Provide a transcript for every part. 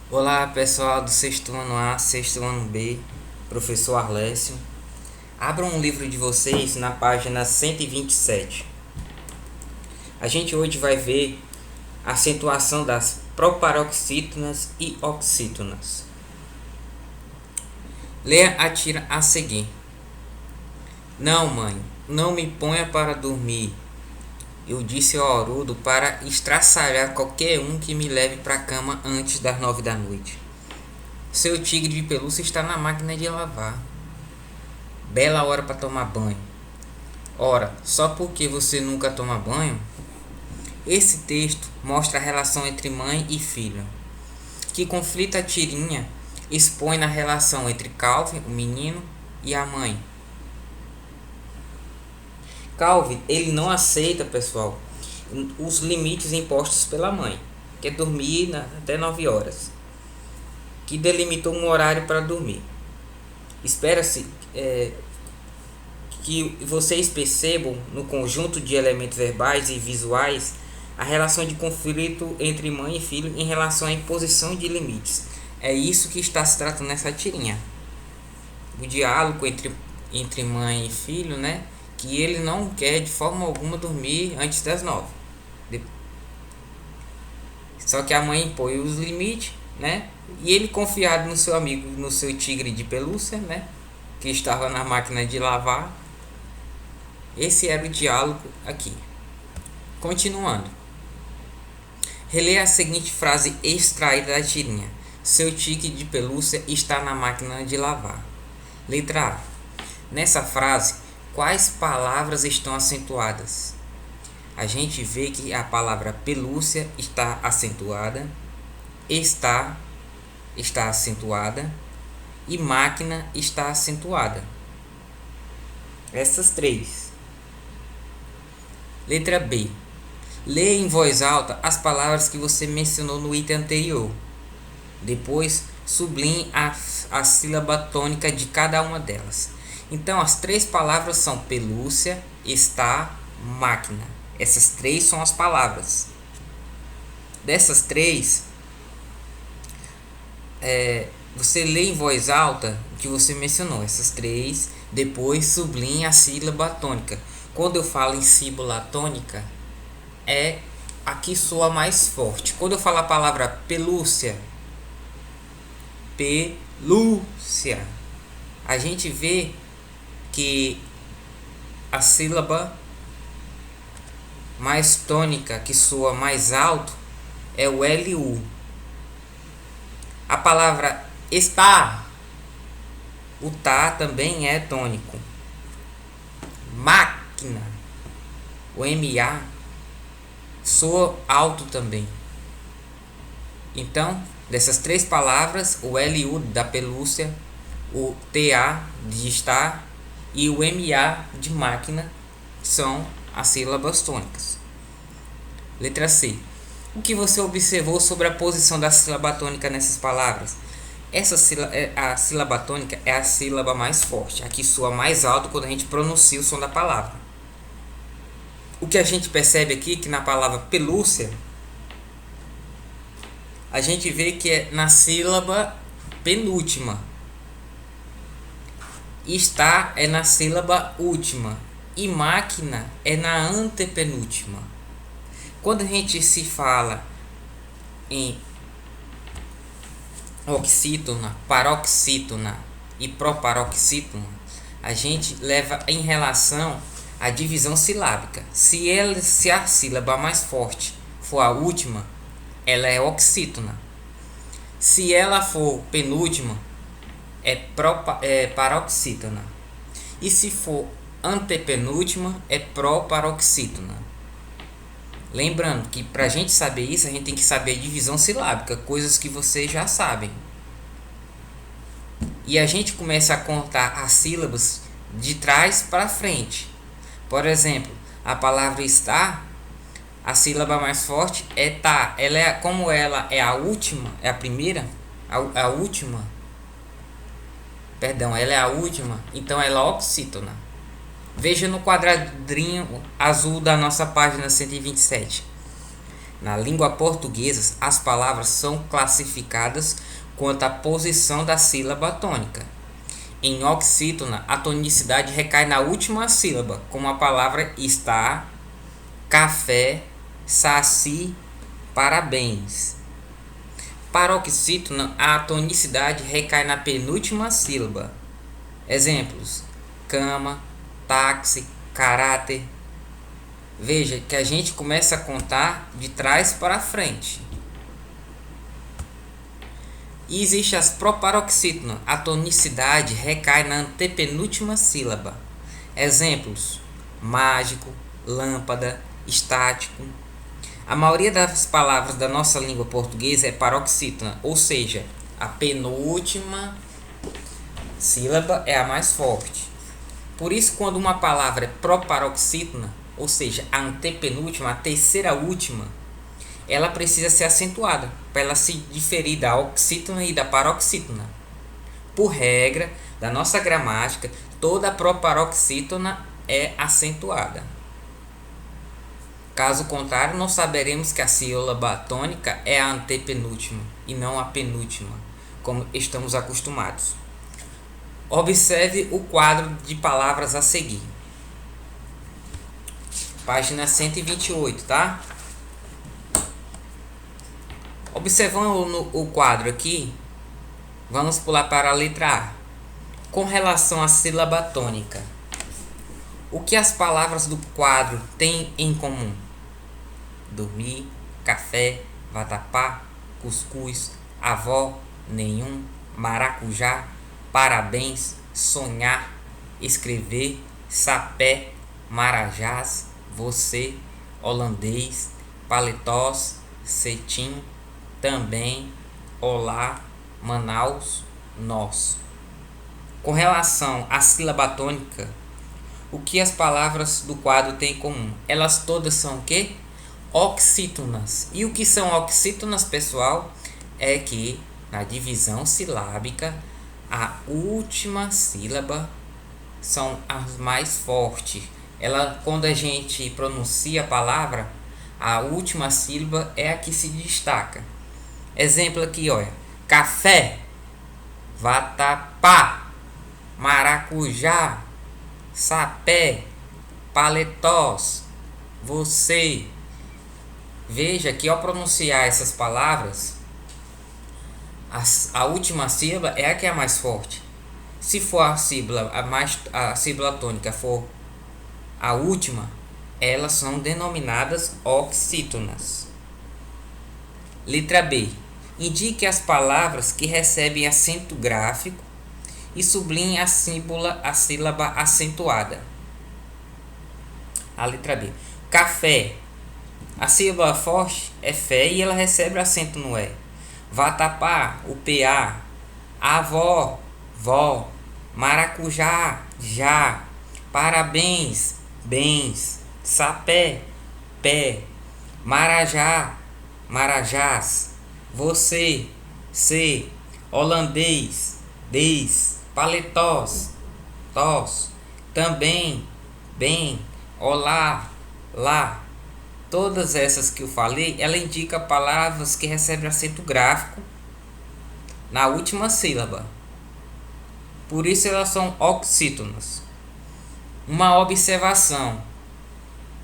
Olá pessoal do sexto ano A, sexto ano B, professor Arlécio. Abram um livro de vocês na página 127. A gente hoje vai ver a acentuação das proparoxítonas e oxítonas. Leia a tira a seguir. Não, mãe, não me ponha para dormir. Eu disse ao Arudo para estraçalhar qualquer um que me leve para a cama antes das 9 da noite. Seu tigre de pelúcia está na máquina de lavar. Bela hora para tomar banho. Ora, só porque você nunca toma banho? Esse texto mostra a relação entre mãe e filho. Que conflito a tirinha expõe na relação entre Calvin, o menino, e a mãe. Calvin, ele não aceita, pessoal, os limites impostos pela mãe, que é dormir até 9 horas, que delimitou um horário para dormir. Espera-se que vocês percebam no conjunto de elementos verbais e visuais a relação de conflito entre mãe e filho em relação à imposição de limites. É isso que está se tratando nessa tirinha. O diálogo entre mãe e filho, né? Que ele não quer de forma alguma dormir antes das 9. Só que a mãe impõe os limites, né? E ele, confiado no seu amigo, no seu tigre de pelúcia, né? Que estava na máquina de lavar. Esse era o diálogo aqui. Continuando. Releia a seguinte frase extraída da tirinha. Seu tigre de pelúcia está na máquina de lavar. Letra A. Nessa frase, quais palavras estão acentuadas? A gente vê que a palavra pelúcia está acentuada, está acentuada e máquina está acentuada. Essas três. Letra B. Leia em voz alta as palavras que você mencionou no item anterior. Depois, sublinhe a sílaba tônica de cada uma delas. Então, as três palavras são pelúcia, está, máquina. Essas três são as palavras. Dessas três, você lê em voz alta o que você mencionou. Essas três, depois sublinhe a sílaba tônica. Quando eu falo em sílaba tônica, é a que soa mais forte. Quando eu falo a palavra pelúcia, a gente vê que a sílaba mais tônica, que soa mais alto, é o LU. A palavra está, o tá também é tônico. Máquina, o MA, soa alto também. Então, dessas três palavras, o LU da pelúcia, o TA de estar e o MA de máquina são as sílabas tônicas. Letra C. O que você observou sobre a posição da sílaba tônica nessas palavras? A sílaba tônica é a sílaba mais forte, a que soa mais alto quando a gente pronuncia o som da palavra. O que a gente percebe aqui que na palavra pelúcia, a gente vê que é na sílaba penúltima. Está é na sílaba última e máquina é na antepenúltima. Quando a gente se fala em oxítona, paroxítona e proparoxítona, a gente leva em relação à divisão silábica. Se a sílaba mais forte for a última, ela é oxítona. Se ela for penúltima, é paroxítona. E se for antepenúltima, é proparoxítona. Lembrando que para a gente saber isso, a gente tem que saber a divisão silábica, coisas que vocês já sabem. E a gente começa a contar as sílabas de trás para frente. Por exemplo, a palavra estar, a sílaba mais forte é tá. Como ela é a última, é a primeira, a última. Perdão, ela é a última, então ela é oxítona. Veja no quadradinho azul da nossa página 127. Na língua portuguesa, as palavras são classificadas quanto à posição da sílaba tônica. Em oxítona, a tonicidade recai na última sílaba, como a palavra está, café, saci, parabéns. Paroxítona, a tonicidade recai na penúltima sílaba. Exemplos: cama, táxi, caráter. Veja que a gente começa a contar de trás para frente. E existe as proparoxítonas. A tonicidade recai na antepenúltima sílaba. Exemplos: mágico, lâmpada, estático. A maioria das palavras da nossa língua portuguesa é paroxítona, ou seja, a penúltima sílaba é a mais forte. Por isso, quando uma palavra é proparoxítona, ou seja, a antepenúltima, a terceira última, ela precisa ser acentuada para ela se diferir da oxítona e da paroxítona. Por regra da nossa gramática, toda proparoxítona é acentuada. Caso contrário, não saberemos que a sílaba tônica é a antepenúltima e não a penúltima, como estamos acostumados. Observe o quadro de palavras a seguir. Página 128, tá? Observando o quadro aqui, vamos pular para a letra A. Com relação à sílaba tônica, o que as palavras do quadro têm em comum? Dormir, café, vatapá, cuscuz, avó, nenhum, maracujá, parabéns, sonhar, escrever, sapé, marajás, você, holandês, paletós, cetim, também, olá, Manaus, nós. Com relação à sílaba tônica, o que as palavras do quadro têm em comum? Elas todas são o quê? Oxítonas. E o que são oxítonas, pessoal? É que na divisão silábica, a última sílaba são as mais fortes. Quando a gente pronuncia a palavra, a última sílaba é a que se destaca. Exemplo aqui, olha: café, vatapá, maracujá, sapé, paletós, você. Veja que ao pronunciar essas palavras, a última sílaba é a que é a mais forte. Se for a sílaba tônica for a última, elas são denominadas oxítonas. Letra B. Indique as palavras que recebem acento gráfico e sublinhe a sílaba acentuada. A letra B. Café. A sílaba forte é fé e ela recebe acento no E. Vatapá, o PA. Avó, vó. Maracujá, já. Parabéns, bens. Sapé, pé. Marajá, marajás. Você, se. Holandês, des. Paletós, tos. Também, bem. Olá, lá. Todas essas que eu falei, ela indica palavras que recebem acento gráfico na última sílaba. Por isso elas são oxítonas. Uma observação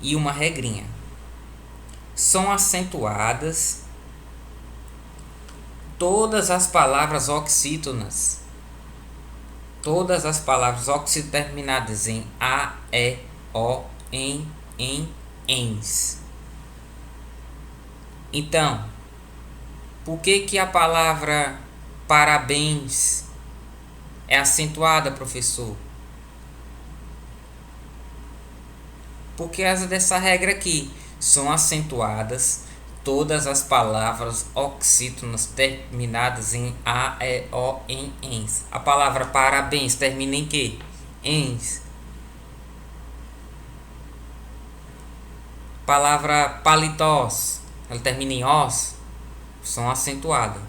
e uma regrinha. São acentuadas todas as palavras oxítonas. Todas as palavras oxítonas terminadas em A, E, O, em, ens. Então, por que a palavra parabéns é acentuada, professor? Por causa dessa regra aqui. São acentuadas todas as palavras oxítonas terminadas em A, E, O, em, ens. A palavra parabéns termina em quê? Ens. Palavra paletós, ela termina em os, são acentuadas.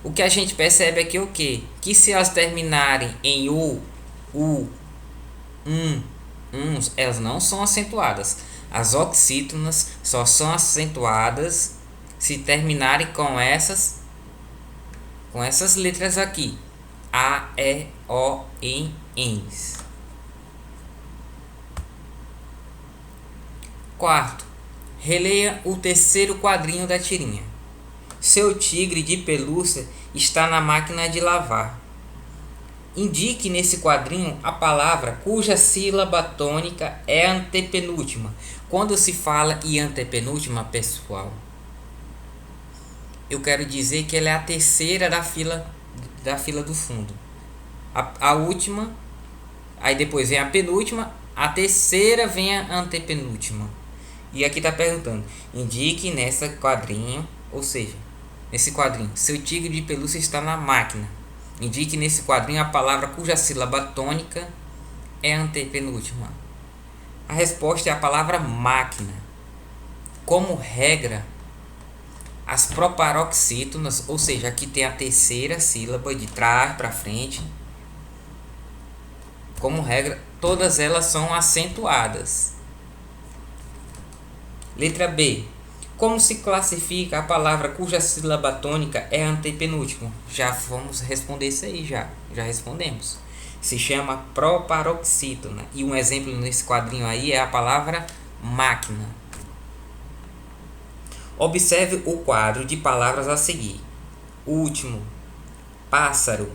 O que a gente percebe aqui é o quê? Que se elas terminarem em uns, elas não são acentuadas. As oxítonas só são acentuadas se terminarem com essas letras aqui: A, E, O, E, Ns. Quarto, releia o terceiro quadrinho da tirinha. Seu tigre de pelúcia está na máquina de lavar. Indique nesse quadrinho a palavra cuja sílaba tônica é antepenúltima. Quando se fala em antepenúltima, pessoal, eu quero dizer que ela é a terceira da fila do fundo. A última, aí depois vem a penúltima, a terceira vem a antepenúltima. E aqui está perguntando: indique nessa quadrinho, ou seja, nesse quadrinho, seu tigre de pelúcia está na máquina. Indique nesse quadrinho a palavra cuja sílaba tônica é antepenúltima. A resposta é a palavra máquina. Como regra, as proparoxítonas, ou seja, aqui tem a terceira sílaba de trás para frente. Como regra, todas elas são acentuadas. Letra B. Como se classifica a palavra cuja sílaba tônica é antepenúltima? Já vamos responder isso aí, já respondemos. Se chama proparoxítona. E um exemplo nesse quadrinho aí é a palavra máquina. Observe o quadro de palavras a seguir: último, pássaro,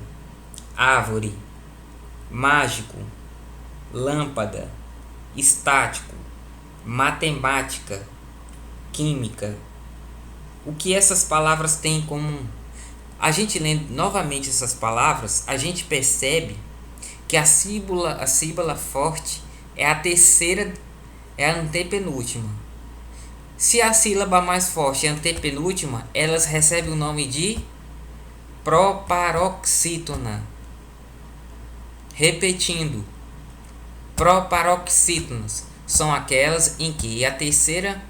árvore, mágico, lâmpada, estático, matemática, química. O que essas palavras têm em comum? A gente lendo novamente essas palavras, a gente percebe que a sílaba forte é a terceira, é a antepenúltima. Se a sílaba mais forte é a antepenúltima, elas recebem o nome de proparoxítona. Repetindo, proparoxítonas são aquelas em que a terceira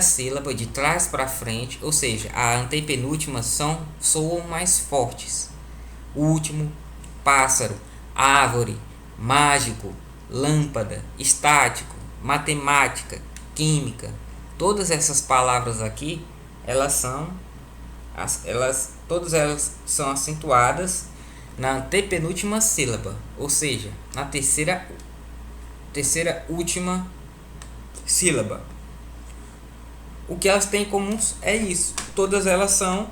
sílaba de trás para frente, ou seja, a antepenúltima, soam mais fortes. Último, pássaro, árvore, mágico, lâmpada, estático, matemática, química. Todas essas palavras aqui, todas elas são acentuadas na antepenúltima sílaba, ou seja, na terceira última sílaba. O que elas têm em comum é isso: todas elas são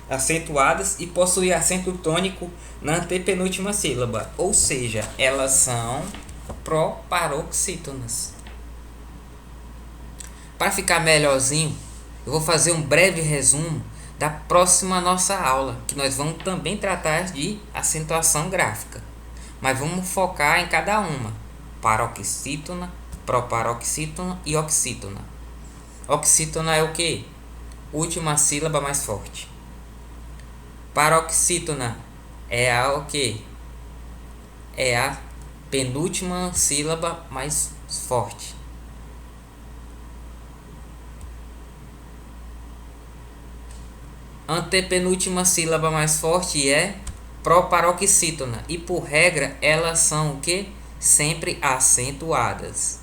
acentuadas e possuem acento tônico na antepenúltima sílaba, ou seja, elas são proparoxítonas. Para ficar melhorzinho, eu vou fazer um breve resumo da próxima nossa aula, que nós vamos também tratar de acentuação gráfica, mas vamos focar em cada uma: paroxítona, proparoxítona e oxítona. Oxítona é o que? Última sílaba mais forte. Paroxítona é o que? É a penúltima sílaba mais forte. Antepenúltima sílaba mais forte é proparoxítona. E por regra, elas são o que? Sempre acentuadas.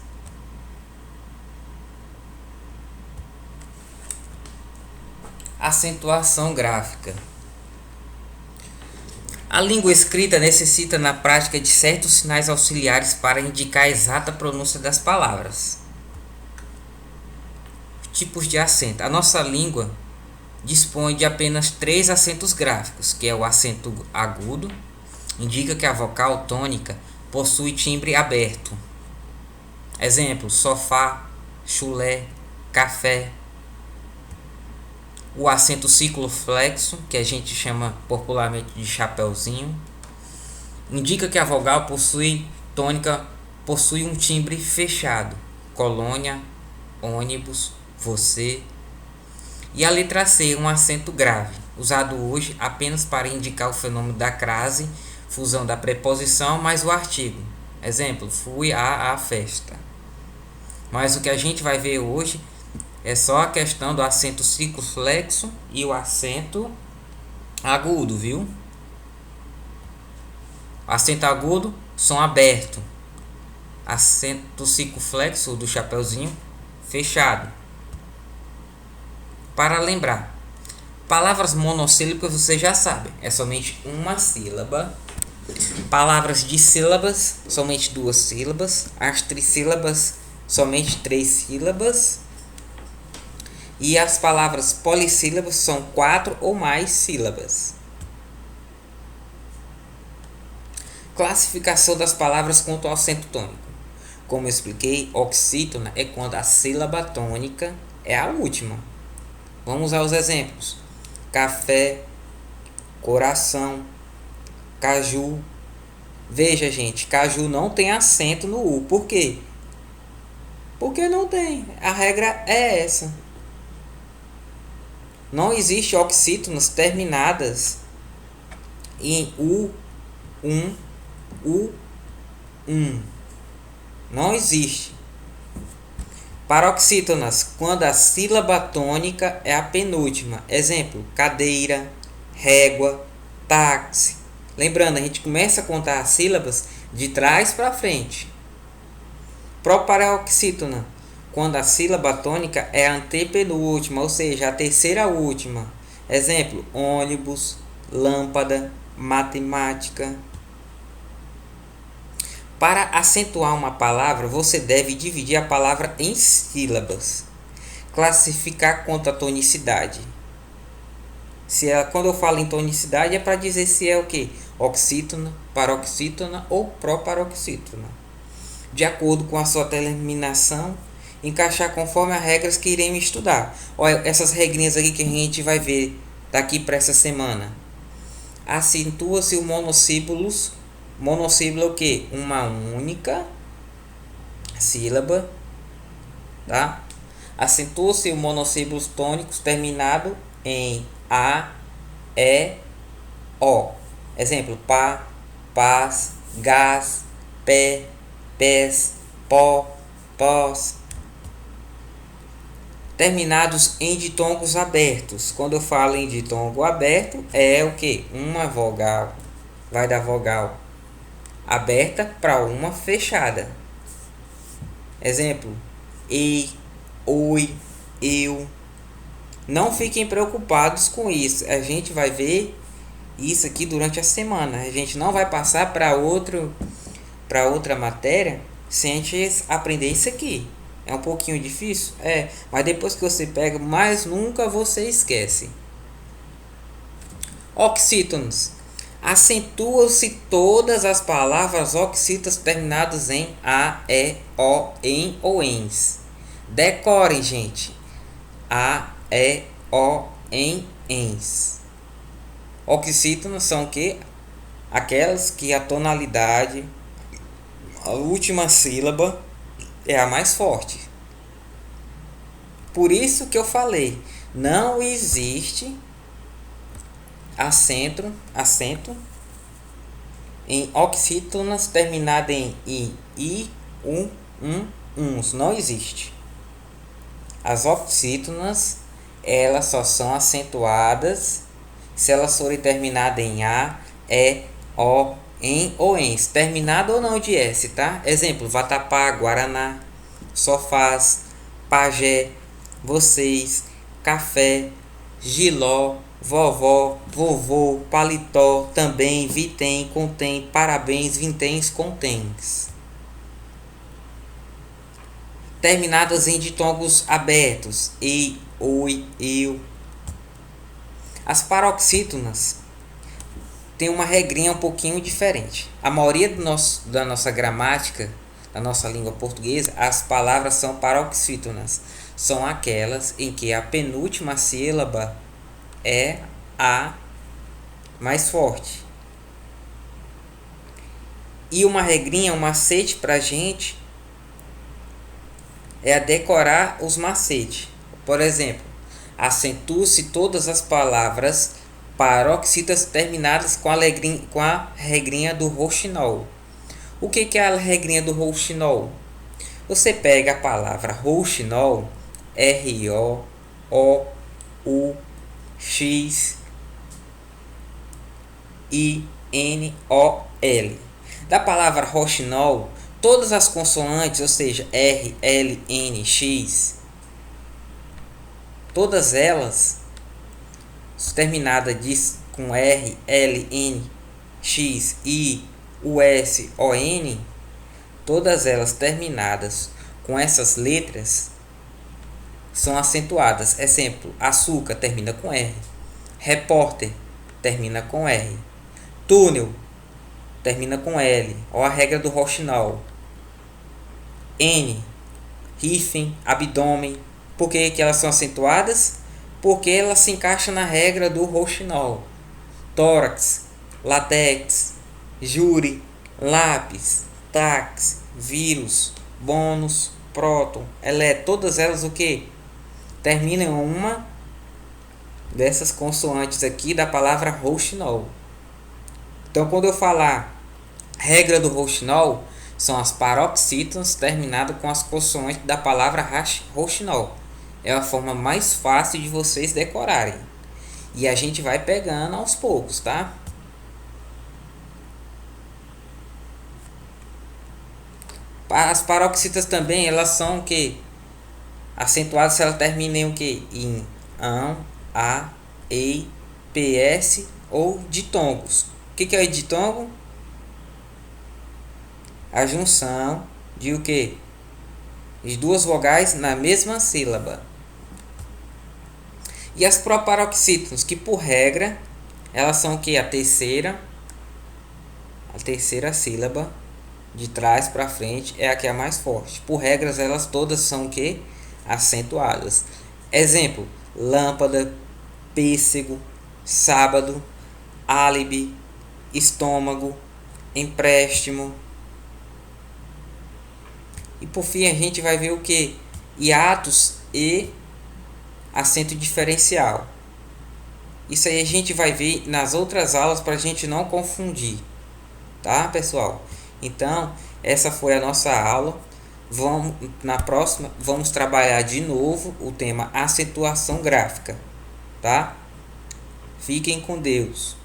Acentuação gráfica. A língua escrita necessita na prática de certos sinais auxiliares para indicar a exata pronúncia das palavras. Tipos de acento. A nossa língua dispõe de apenas 3 acentos gráficos, que é o acento agudo, indica que a vogal tônica possui timbre aberto. Exemplo: sofá, chulé, café. O acento circunflexo, que a gente chama popularmente de chapeuzinho, indica que a vogal possui um timbre fechado. Colônia, ônibus, você. E a letra C, um acento grave, usado hoje apenas para indicar o fenômeno da crase, fusão da preposição mais o artigo. Exemplo: fui à festa. Mas o que a gente vai ver hoje é só a questão do acento circunflexo e o acento agudo, viu? Acento agudo, som aberto. Acento circunflexo do chapeuzinho, fechado. Para lembrar, palavras monossílabas você já sabe, é somente uma sílaba. Palavras dissílabas, somente duas sílabas. As trissílabas, somente três sílabas. E as palavras polissílabas são 4 ou mais sílabas. Classificação das palavras quanto ao acento tônico. Como eu expliquei, oxítona é quando a sílaba tônica é a última. Vamos aos exemplos: café, coração, caju. Veja, gente, caju não tem acento no U. Por quê? Porque não tem. A regra é essa. Não existe oxítonas terminadas em U, U. Não existe. Paroxítonas, quando a sílaba tônica é a penúltima. Exemplo: cadeira, régua, táxi. Lembrando, a gente começa a contar as sílabas de trás para frente. Proparoxítona, quando a sílaba tônica é a antepenúltima, ou seja, a terceira última. Exemplo: ônibus, lâmpada, matemática. Para acentuar uma palavra, você deve dividir a palavra em sílabas. Classificar quanto à tonicidade. Quando eu falo em tonicidade, é para dizer se é o que? Oxítona, paroxítona ou proparoxítona. De acordo com a sua terminação, encaixar conforme as regras que iremos estudar. Olha, essas regrinhas aqui que a gente vai ver daqui para essa semana. Acentua-se o monossílabo é o que? Uma única sílaba, tá? Acentua-se o monossílados tônicos terminado em A, E, O. Exemplo: pá, pás, gás, pé, pés, pó, pós. Terminados em ditongos abertos. Quando eu falo em ditongo aberto, é o que? Uma vogal. Vai da vogal aberta para uma fechada. Exemplo: ei, oi, eu. Não fiquem preocupados com isso. A gente vai ver isso aqui durante a semana. A gente não vai passar para outra matéria sem a gente aprender isso aqui. É um pouquinho difícil? É, mas depois que você pega, mais nunca você esquece. Oxítonos. Acentuam-se todas as palavras oxítonas terminadas em A, E, O, em ou ens. Decorem, gente. A, E, O, em, ens. Oxítonas são o quê? Aquelas que a tonalidade, a última sílaba, é a mais forte. Por isso que eu falei, não existe acento em oxítonas terminada em I, uns. Não existe. As oxítonas, elas só são acentuadas se elas forem terminadas em A, E, O, em ou ens. Terminado ou não de S, tá? Exemplo: vatapá, guaraná, sofás, pajé, vocês, café, giló, vovó, vovô, paletó, também, vitém, contém, parabéns, vinténs, contens. Terminadas em ditongos abertos: ei, oi, eu. As paroxítonas tem uma regrinha um pouquinho diferente. A maioria da nossa gramática, da nossa língua portuguesa, as palavras são paroxítonas. São aquelas em que a penúltima sílaba é a mais forte. E uma regrinha, um macete pra gente é a decorar os macetes. Por exemplo: acentua-se todas as palavras paroxítonas terminadas com a regrinha do rouxinol. O que é a regrinha do rouxinol? Você pega a palavra rouxinol, R-O-U-X-I-N-O-L. Da palavra rouxinol, todas as consoantes, ou seja, R, L, N, X, todas elas terminadas com R, L, N, X, I, US, ON, todas elas terminadas com essas letras são acentuadas. Exemplo, açúcar termina com R, repórter termina com R, túnel termina com L, ou a regra do Rochinol. N, hífen, abdômen. Por que elas são acentuadas? Porque elas se encaixam na regra do Rochinol. Tórax, látex, júri, lápis, tax, vírus, bônus, próton, elétron, todas elas o que? Terminam em uma dessas consoantes aqui da palavra Rochinol. Então, quando eu falar regra do Rochinol, são as paroxítonas terminadas com as consoantes da palavra Rochinol. É a forma mais fácil de vocês decorarem. E a gente vai pegando aos poucos, tá? As paroxítonas também, elas são o que? Acentuadas se elas terminam em o que? Em ão, a, ei, ps ou ditongos. O que é ditongo? A junção de o que? De duas vogais na mesma sílaba. E as proparoxítonas, que por regra, elas são o que? A terceira sílaba de trás para frente é a que é a mais forte. Por regras, elas todas são o que? Acentuadas. Exemplo, lâmpada, pêssego, sábado, álibi, estômago, empréstimo. E por fim a gente vai ver o que? Hiatos e acento diferencial. Isso aí a gente vai ver nas outras aulas para a gente não confundir. Tá, pessoal? Então, essa foi a nossa aula. Na próxima, vamos trabalhar de novo o tema acentuação gráfica. Tá? Fiquem com Deus.